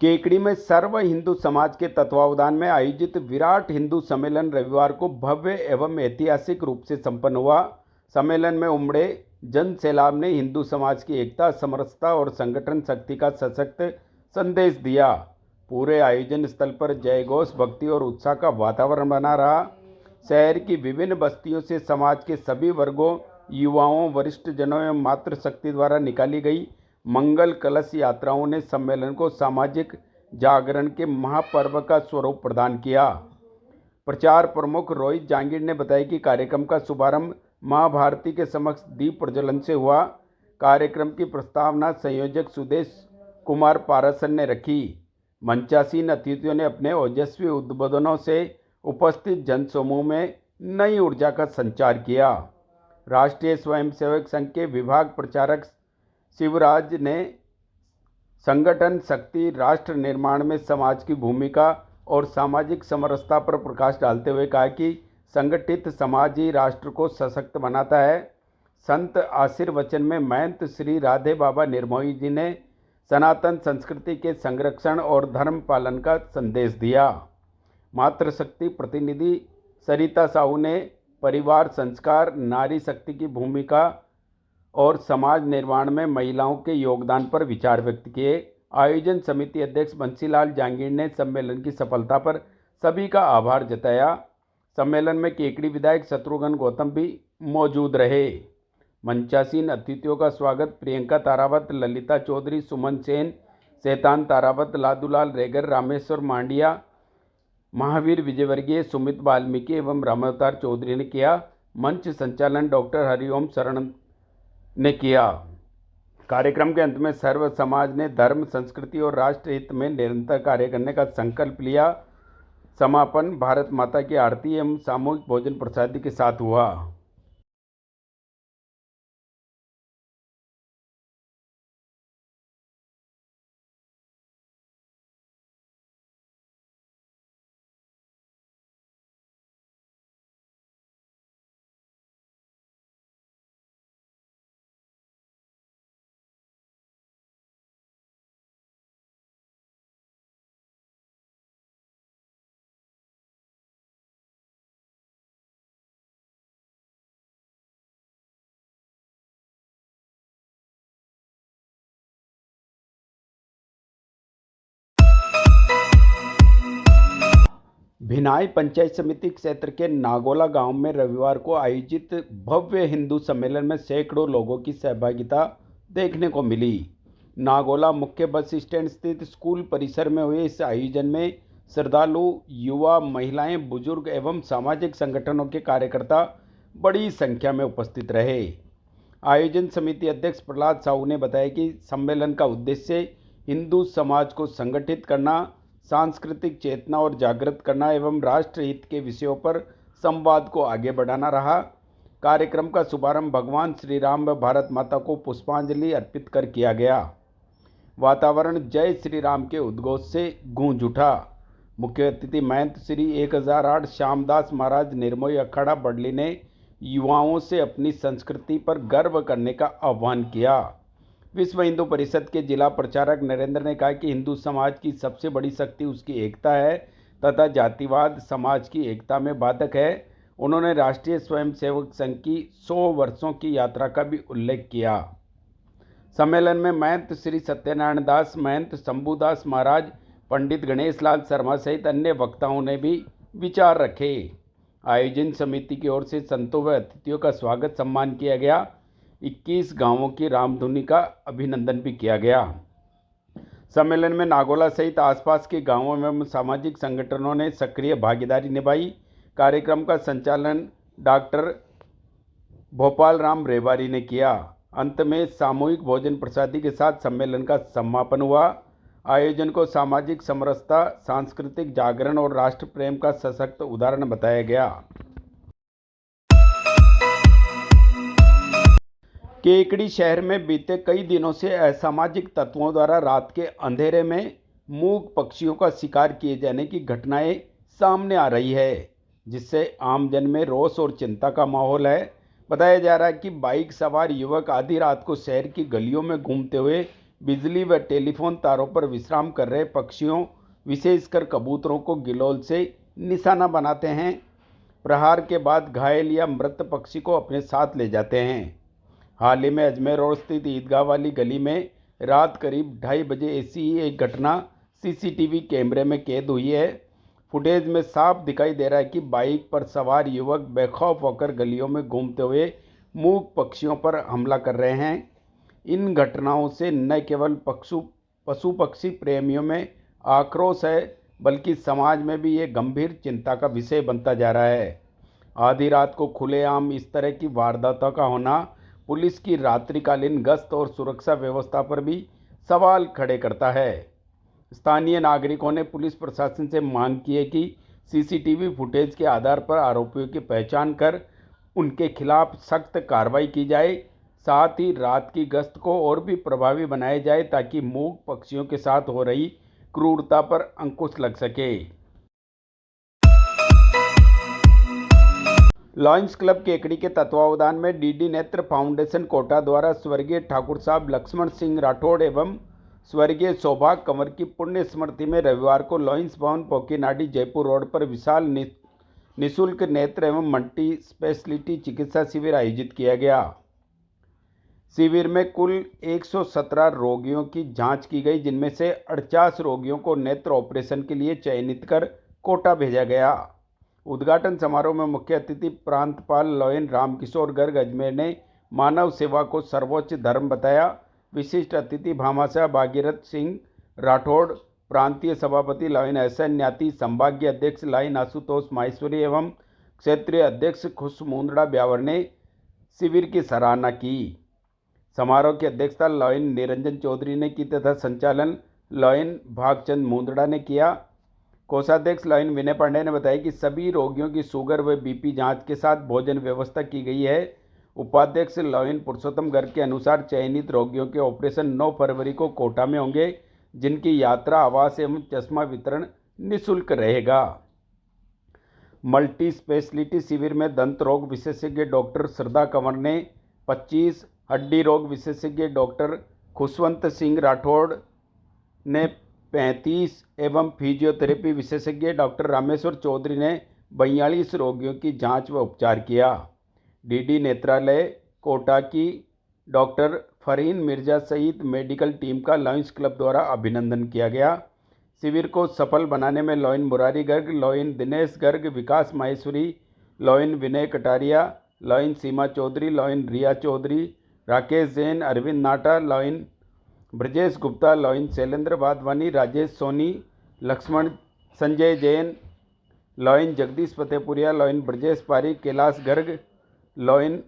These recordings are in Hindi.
केकड़ी में सर्व हिंदू समाज के तत्वावधान में आयोजित विराट हिंदू सम्मेलन रविवार को भव्य एवं ऐतिहासिक रूप से संपन्न हुआ। सम्मेलन में उमड़े जन सैलाब ने हिंदू समाज की एकता, समरसता और संगठन शक्ति का सशक्त संदेश दिया। पूरे आयोजन स्थल पर जय घोष, भक्ति और उत्साह का वातावरण बना रहा। शहर की विभिन्न बस्तियों से समाज के सभी वर्गों, युवाओं, वरिष्ठ जनों एवं मातृशक्ति द्वारा निकाली गई मंगल कलश यात्राओं ने सम्मेलन को सामाजिक जागरण के महापर्व का स्वरूप प्रदान किया। प्रचार प्रमुख रोहित जांगीर ने बताया कि कार्यक्रम का शुभारंभ मां भारती के समक्ष दीप प्रज्वलन से हुआ। कार्यक्रम की प्रस्तावना संयोजक सुदेश कुमार पारासर ने रखी। मंचासीन अतिथियों ने अपने ओजस्वी उद्बोधनों से उपस्थित जनसमूह में नई ऊर्जा का संचार किया। राष्ट्रीय स्वयंसेवक संघ के विभाग प्रचारक शिवराज ने संगठन शक्ति, राष्ट्र निर्माण में समाज की भूमिका और सामाजिक समरसता पर प्रकाश डालते हुए कहा कि संगठित समाज ही राष्ट्र को सशक्त बनाता है। संत आशीर्वचन में महंत श्री राधे बाबा निर्मोही जी ने सनातन संस्कृति के संरक्षण और धर्म पालन का संदेश दिया। मातृशक्ति प्रतिनिधि सरिता साहू ने परिवार संस्कार, नारी शक्ति की भूमिका और समाज निर्माण में महिलाओं के योगदान पर विचार व्यक्त किए। आयोजन समिति अध्यक्ष बंसीलाल जांगीर ने सम्मेलन की सफलता पर सभी का आभार जताया। सम्मेलन में केकड़ी विधायक शत्रुघ्न गौतम भी मौजूद रहे। मंचासीन अतिथियों का स्वागत प्रियंका तारावत, ललिता चौधरी, सुमन सेन, शैतान तारावत, लादूलाल रेगर, रामेश्वर मांडिया, महावीर विजयवर्गीय, सुमित वाल्मीकि एवं रामावतार चौधरी ने किया। मंच संचालन डॉक्टर हरिओम शरण ने किया। कार्यक्रम के अंत में सर्व समाज ने धर्म, संस्कृति और राष्ट्र हित में निरंतर कार्य करने का संकल्प लिया। समापन भारत माता की आरती एवं सामूहिक भोजन प्रसादी के साथ हुआ। भिनाई पंचायत समिति क्षेत्र के नागोला गांव में रविवार को आयोजित भव्य हिंदू सम्मेलन में सैकड़ों लोगों की सहभागिता देखने को मिली। नागोला मुख्य बस स्टैंड स्थित स्कूल परिसर में हुए इस आयोजन में श्रद्धालु, युवा, महिलाएं, बुजुर्ग एवं सामाजिक संगठनों के कार्यकर्ता बड़ी संख्या में उपस्थित रहे। आयोजन समिति अध्यक्ष प्रहलाद साहू ने बताया कि सम्मेलन का उद्देश्य हिंदू समाज को संगठित करना, सांस्कृतिक चेतना और जागृत करना एवं राष्ट्र हित के विषयों पर संवाद को आगे बढ़ाना रहा। कार्यक्रम का शुभारंभ भगवान श्री राम व भारत माता को पुष्पांजलि अर्पित कर किया गया। वातावरण जय श्री राम के उद्घोष से गूंज उठा। मुख्य अतिथि महंत श्री 1008 श्यामदास महाराज निर्मोही अखाड़ा बडली ने युवाओं से अपनी संस्कृति पर गर्व करने का आह्वान किया। विश्व हिंदू परिषद के जिला प्रचारक नरेंद्र ने कहा कि हिंदू समाज की सबसे बड़ी शक्ति उसकी एकता है तथा जातिवाद समाज की एकता में बाधक है। उन्होंने राष्ट्रीय स्वयंसेवक संघ की 100 वर्षों की यात्रा का भी उल्लेख किया। सम्मेलन में महंत श्री सत्यनारायण दास, महंत शंभुदास महाराज, पंडित गणेश लाल शर्मा सहित अन्य वक्ताओं ने भी विचार रखे। आयोजन समिति की ओर से संतों व अतिथियों का स्वागत सम्मान किया गया। 21 गांवों की रामधुनी का अभिनंदन भी किया गया। सम्मेलन में नागोला सहित आसपास के गांवों एवं सामाजिक संगठनों ने सक्रिय भागीदारी निभाई। कार्यक्रम का संचालन डॉक्टर भोपाल राम रेवारी ने किया। अंत में सामूहिक भोजन प्रसादी के साथ सम्मेलन का समापन हुआ। आयोजन को सामाजिक समरसता, सांस्कृतिक जागरण और राष्ट्र प्रेम का सशक्त उदाहरण बताया गया। केकड़ी शहर में बीते कई दिनों से असामाजिक तत्वों द्वारा रात के अंधेरे में मूक पक्षियों का शिकार किए जाने की घटनाएं सामने आ रही है, जिससे आमजन में रोष और चिंता का माहौल है। बताया जा रहा है कि बाइक सवार युवक आधी रात को शहर की गलियों में घूमते हुए बिजली व टेलीफोन तारों पर विश्राम कर रहे पक्षियों, विशेषकर कबूतरों को गिलोल से निशाना बनाते हैं। प्रहार के बाद घायल या मृत पक्षी को अपने साथ ले जाते हैं। हाल ही में अजमेर रोड स्थित ईदगाह वाली गली में रात करीब 2:30 बजे ऐसी ही एक घटना सीसीटीवी कैमरे में कैद हुई है। फुटेज में साफ दिखाई दे रहा है कि बाइक पर सवार युवक बेखौफ होकर गलियों में घूमते हुए मूक पक्षियों पर हमला कर रहे हैं। इन घटनाओं से न केवल पशु पक्षी प्रेमियों में आक्रोश है, बल्कि समाज में भी ये गंभीर चिंता का विषय बनता जा रहा है। आधी रात को खुलेआम इस तरह की वारदातों का होना पुलिस की रात्रिकालीन गश्त और सुरक्षा व्यवस्था पर भी सवाल खड़े करता है। स्थानीय नागरिकों ने पुलिस प्रशासन से मांग की है कि सीसीटीवी फुटेज के आधार पर आरोपियों की पहचान कर उनके खिलाफ सख्त कार्रवाई की जाए। साथ ही रात की गश्त को और भी प्रभावी बनाया जाए ताकि मूक पक्षियों के साथ हो रही क्रूरता पर अंकुश लग सके। लॉयंस क्लब केकड़ी के तत्वावधान में डीडी नेत्र फाउंडेशन कोटा द्वारा स्वर्गीय ठाकुर साहब लक्ष्मण सिंह राठौड़ एवं स्वर्गीय सौभाग्य कंवर की पुण्य स्मृति में रविवार को लॉयंस भवन पोकीनाडी जयपुर रोड पर विशाल निःशुल्क नेत्र एवं मल्टी स्पेशलिटी चिकित्सा शिविर आयोजित किया गया। शिविर में कुल 117 रोगियों की जांच की गई, जिनमें से 48 रोगियों को नेत्र ऑपरेशन के लिए चयनित कर कोटा भेजा गया। उद्घाटन समारोह में मुख्य अतिथि प्रांतपाल लॉयन रामकिशोर गर्ग अजमेर ने मानव सेवा को सर्वोच्च धर्म बताया। विशिष्ट अतिथि भामाशाह भागीरथ सिंह राठौड़, प्रांतीय सभापति लॉयन एहसन न्याती, संभागीय अध्यक्ष लाइन आशुतोष माहेश्वरी एवं क्षेत्रीय अध्यक्ष खुश मुंदड़ा ब्यावर ने शिविर की सराहना की। समारोह की अध्यक्षता लॉयन निरंजन चौधरी ने की तथा संचालन लॉयन भागचंद मुंदड़ा ने किया। कोषाध्यक्ष लॉयन विनय पांडे ने बताया कि सभी रोगियों की शुगर व बीपी जांच के साथ भोजन व्यवस्था की गई है। उपाध्यक्ष लॉयन पुरुषोत्तम गर्ग के अनुसार चयनित रोगियों के ऑपरेशन 9 फरवरी को कोटा में होंगे, जिनकी यात्रा, आवास एवं चश्मा वितरण निःशुल्क रहेगा। मल्टी स्पेशलिटी शिविर में दंत रोग विशेषज्ञ डॉक्टर श्रद्धा कंवर ने 25, हड्डी रोग विशेषज्ञ डॉक्टर खुशवंत सिंह राठौड़ ने 35 एवं फिजियोथेरेपी विशेषज्ञ डॉक्टर रामेश्वर चौधरी ने 42 रोगियों की जांच व उपचार किया। डीडी नेत्रालय कोटा की डॉक्टर फरहीन मिर्जा सहित मेडिकल टीम का लॉयंस क्लब द्वारा अभिनंदन किया गया। शिविर को सफल बनाने में Lion Murari Garg, Lion Dinesh Garg, Vikas Maheshwari, Lion Vinay Kataria, Lion Seema Chaudhary, Lion Riya Chaudhary, Rakesh Jain, Arvind Nata, Lion Brajesh Gupta, Lion Shailendra Wadhwani, Rajesh Soni, Laxman Sanjay Jain, Lion Jagdish Fatehpuria, Lion Brajesh Pareek, Kailash Garg, Lion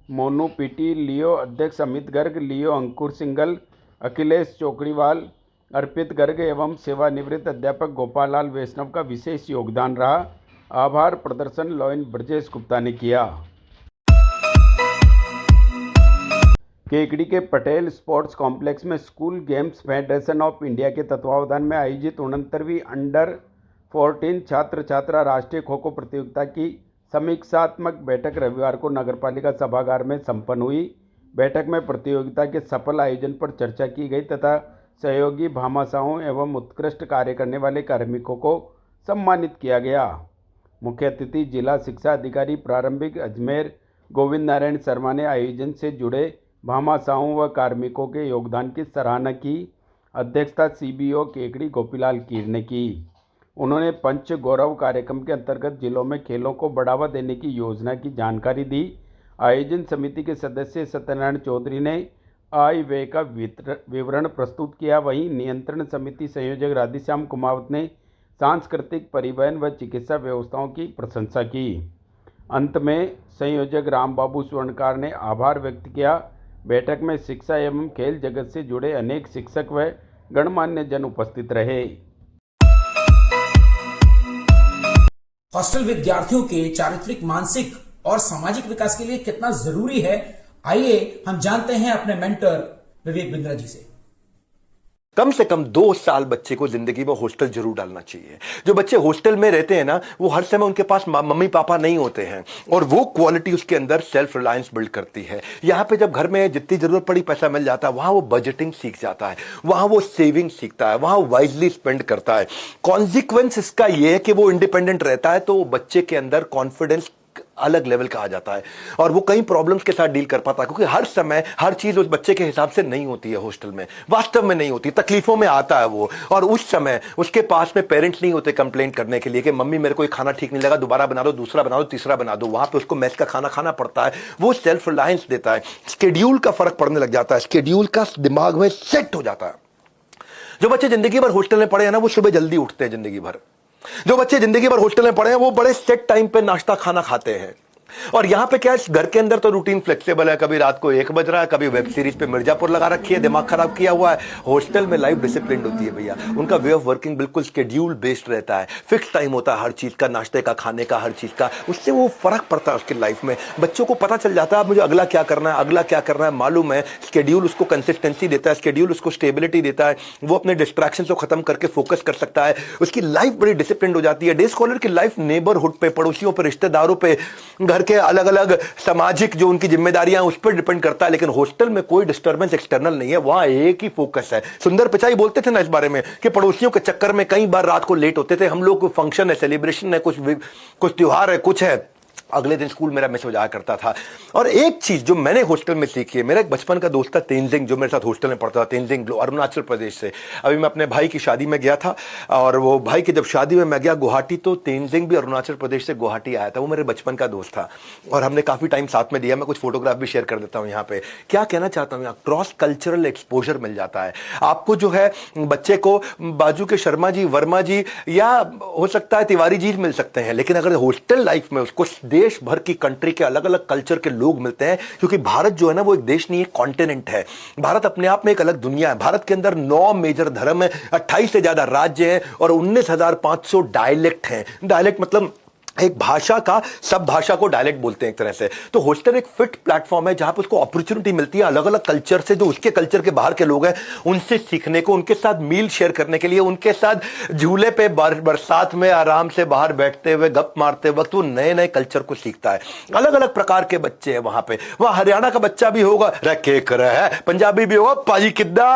Monu PT, Leo अध्यक्ष अमित गर्ग, लियो अंकुर सिंगल, अखिलेश चौकड़ीवाल, अर्पित गर्ग एवं सेवानिवृत्त अध्यापक गोपाल लाल वैष्णव का विशेष योगदान रहा। आभार प्रदर्शन लॉयन ब्रजेश गुप्ता ने किया। केकड़ी के पटेल स्पोर्ट्स कॉम्प्लेक्स में school games federation of India के तत्वावधान में आयोजित 69वीं अंडर 14 छात्र छात्रा राष्ट्रीय खो खो प्रतियोगिता की समीक्षात्मक बैठक रविवार को नगरपालिका सभागार में संपन्न हुई। बैठक में प्रतियोगिता के सफल आयोजन पर चर्चा की गई तथा सहयोगी भामाशाहों एवं उत्कृष्ट कार्य करने वाले कार्मिकों को सम्मानित किया गया। मुख्य अतिथि जिला शिक्षा अधिकारी प्रारंभिक अजमेर गोविंद नारायण शर्मा ने आयोजन से जुड़े भामाशाहों व कार्मिकों के योगदान की सराहना की। अध्यक्षता सीबीओ केकड़ी गोपीलाल कीर ने की। उन्होंने पंच गौरव कार्यक्रम के अंतर्गत जिलों में खेलों को बढ़ावा देने की योजना की जानकारी दी। आयोजन समिति के सदस्य सत्यनारायण चौधरी ने आय व्यय का विवरण प्रस्तुत किया। वहीं नियंत्रण समिति संयोजक राधेश्याम कुमावत ने सांस्कृतिक, परिवहन व चिकित्सा व्यवस्थाओं की प्रशंसा की। अंत में संयोजक रामबाबू स्वर्णकार ने आभार व्यक्त किया। बैठक में शिक्षा एवं खेल जगत से जुड़े अनेक शिक्षक व गणमान्य जन उपस्थित रहे। हॉस्टल विद्यार्थियों के चारित्रिक, मानसिक और सामाजिक विकास के लिए कितना जरूरी है, आइए हम जानते हैं अपने मेंटर विवेक बिंद्रा जी से। कम से कम 2 साल बच्चे को जिंदगी में हॉस्टल जरूर डालना चाहिए। जो बच्चे हॉस्टल में रहते हैं ना, वो हर समय उनके पास मम्मी पापा नहीं होते हैं, और वो क्वालिटी उसके अंदर सेल्फ रिलायंस बिल्ड करती है। यहां पे जब घर में जितनी जरूरत पड़ी पैसा मिल जाता है, वहां वो बजटिंग सीख जाता है, वहां वो सेविंग सीखता है, वहां वाइजली स्पेंड करता है। कॉन्सिक्वेंस इसका यह है कि वो इंडिपेंडेंट रहता है, तो बच्चे के अंदर कॉन्फिडेंस अलग लेवल का आ जाता है, और वो कई प्रॉब्लम्स के साथ डील कर पाता है, क्योंकि हर समय हर चीज उस बच्चे के हिसाब से नहीं होती है। हॉस्टल में वास्तव में नहीं होती, तकलीफों में आता है वो, और उस समय उसके पास में पेरेंट्स नहीं होते कंप्लेंट करने के लिए कि मम्मी मेरे को ये खाना ठीक नहीं लगा, दोबारा बना दो, दूसरा बना दो, तीसरा बना दो। वहां पे उसको मेस का खाना खाना पड़ता है। वो सेल्फ रिलायंस देता है, स्केड्यूल का फर्क पड़ने लग जाता है, स्केड्यूल का दिमाग में सेट हो जाता है। जो बच्चे जिंदगी भर हॉस्टल में पड़े हैं ना, वो सुबह जल्दी उठते हैं जिंदगी भर। जो बच्चे जिंदगी भर हॉस्टल में पड़े हैं, वो बड़े सेट टाइम पे नाश्ता खाना खाते हैं। और यहां पे क्या है, घर के अंदर तो रूटीन फ्लेक्सिबल है, कभी रात को 1 बज रहा है, कभी वेब सीरीज पे मिर्जापुर लगा रखी है, दिमाग खराब किया हुआ है। हॉस्टल में लाइफ डिसिप्लिन होती है भैया, उनका वे ऑफ वर्किंग बिल्कुल शेड्यूल बेस्ड रहता है, फिक्स टाइम होता है हर चीज का, नाश्ते का, खाने का, हर चीज का। उससे वो फर्क पड़ता है उसकी लाइफ में। बच्चों को पता चल जाता है मुझे अगला क्या करना है, अगला क्या करना है मालूम है। शेड्यूल उसको कंसिस्टेंसी देता है, शेड्यूल उसको स्टेबिलिटी देता है, वो अपने डिस्ट्रैक्शन को खत्म करके फोकस कर सकता है। उसकी लाइफ बड़ी डिसिप्लिन हो जाती है। डे स्कॉलर की लाइफ नेबरहुड पे, पड़ोसियों पे, रिश्तेदारों पे, घर के अलग अलग सामाजिक जो उनकी जिम्मेदारियां उस पर डिपेंड करता है। लेकिन हॉस्टल में कोई डिस्टर्बेंस एक्सटर्नल नहीं है, वहां एक ही फोकस है। सुंदर पिचाई बोलते थे ना इस बारे में कि पड़ोसियों के चक्कर में कई बार रात को लेट होते थे हम लोग। कोई फंक्शन है, सेलिब्रेशन है, कुछ त्योहार है, कुछ है, अगले दिन स्कूल मेरा मिस हो जाया करता था। और एक चीज जो मैंने हॉस्टल में सीखी है, मेरा एक बचपन का दोस्त था तेंजिंग, जो मेरे साथ हॉस्टल में पढ़ता था, तेंजिंग अरुणाचल प्रदेश से। अभी मैं अपने भाई की शादी में गया था, और वो भाई की जब शादी में मैं गया गुवाहाटी, तो तेंजिंग भी अरुणाचल प्रदेश से गुवाहाटी आया था। वो मेरे बचपन का दोस्त था, और हमने काफी टाइम साथ में दिया। मैं कुछ फोटोग्राफ भी शेयर कर देता हूँ यहाँ पे। क्या कहना चाहता हूँ, यहाँ क्रॉस कल्चरल एक्सपोजर मिल जाता है आपको। जो है बच्चे को बाजू के शर्मा जी, वर्मा जी, या हो सकता है तिवारी जी मिल सकते हैं, लेकिन अगर हॉस्टल लाइफ में उसको देश भर की कंट्री के अलग अलग कल्चर के लोग मिलते हैं। क्योंकि भारत जो है ना, वो एक देश नहीं, एक कॉन्टिनेंट है। भारत अपने आप में एक अलग दुनिया है। भारत के अंदर 9 मेजर धर्म है, 28 से ज्यादा राज्य हैं, और 19,500 डायलेक्ट हैं। डायलेक्ट मतलब एक भाषा का, सब भाषा को डायलेक्ट बोलते हैं एक तरह से। तो हॉस्टल एक फिट प्लेटफॉर्म है जहां पर उसको अपॉर्चुनिटी मिलती है अलग अलग कल्चर से, जो उसके कल्चर के बाहर के लोग हैं उनसे सीखने को, उनके साथ मील शेयर करने के लिए, उनके साथ झूले पे बरसात में आराम से बाहर बैठते हुए गप मारते वक्त वो नए नए कल्चर को सीखता है। अलग अलग प्रकार के बच्चे हैं वहां पे। वहां हरियाणा का बच्चा भी होगा, रखे कर है, पंजाबी भी होगा, पाजी किद्दा,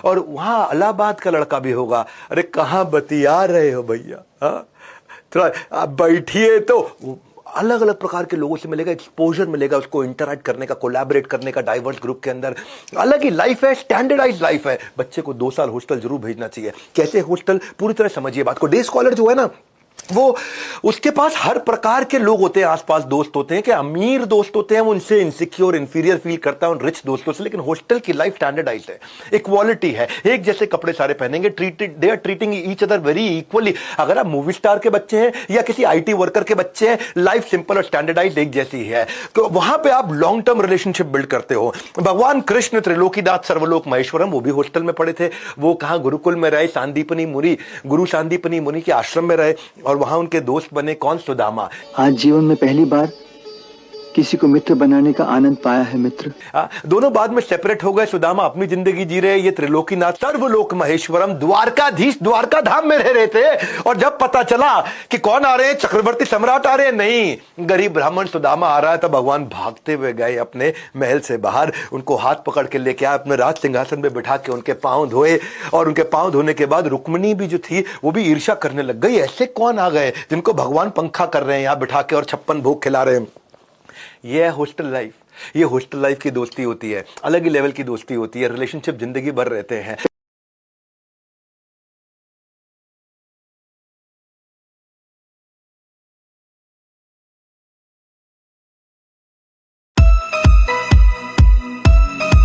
और वहां इलाहाबाद का लड़का भी होगा, अरे कहां बतिया रहे हो भैया, थोड़ा आप बैठिए। तो अलग अलग प्रकार के लोगों से मिलेगा, एक्सपोजर मिलेगा उसको, इंटरैक्ट करने का, कोलैबोरेट करने का, डाइवर्स ग्रुप के अंदर। अलग ही लाइफ है, स्टैंडर्डाइज लाइफ है। बच्चे को 2 साल हॉस्टल जरूर भेजना चाहिए। कैसे हॉस्टल, पूरी तरह समझिए बात को। डे स्कॉलर जो है ना, वो उसके पास हर प्रकार के लोग होते हैं, आसपास दोस्त होते हैं, कि अमीर दोस्त होते हैं, वो उनसे इनसिक्योर, इंफीरियर फील करता है उन रिच दोस्तों से। लेकिन हॉस्टल की लाइफ स्टैंडर्डाइज है, इक्वालिटी है, एक जैसे कपड़े सारे पहनेंगे, they are treating each other very equally. अगर आप मूवी स्टार के बच्चे हैं या किसी IT वर्कर के बच्चे हैं, लाइफ सिंपल और स्टैंडर्डाइज एक जैसी है। तो वहां पे आप लॉन्ग टर्म रिलेशनशिप बिल्ड करते हो। भगवान कृष्ण त्रिलोकीनाथ सर्वलोक महेश्वरम, वो भी हॉस्टल में पढ़े थे। वो कहां, गुरुकुल में रहे, सांदीपनी मुनि, गुरु सांदीपनी मुनि के आश्रम में रहे, और वहां उनके दोस्त बने कौन, सुदामा। आज जीवन में पहली बार किसी को मित्र बनाने का आनंद पाया है मित्र। दोनों बाद में सेपरेट हो गए। सुदामा अपनी जिंदगी जी रहे, ये त्रिलोकीनाथ सर्वलोक महेश्वरम द्वारकाधीश, द्वारका धाम में रह रहे थे। और जब पता चला कि कौन आ रहे हैं, चक्रवर्ती सम्राट आ रहे हैं, नहीं, गरीब ब्राह्मण सुदामा आ रहा है, तो भगवान भागते हुए गए अपने महल से बाहर, उनको हाथ पकड़ के लेके आए, अपने राज सिंहासन पे बिठा के उनके पांव धोए। और उनके पांव धोने के बाद रुक्मिणी भी जो थी, वो भी ईर्ष्या करने लग गई, ऐसे कौन आ गए जिनको भगवान पंखा कर रहे हैं यहां बिठा के और 56 भोग खिला रहे हैं। ये है हॉस्टल लाइफ। ये हॉस्टल लाइफ की दोस्ती होती है, अलग ही लेवल की दोस्ती होती है, रिलेशनशिप जिंदगी भर रहते हैं।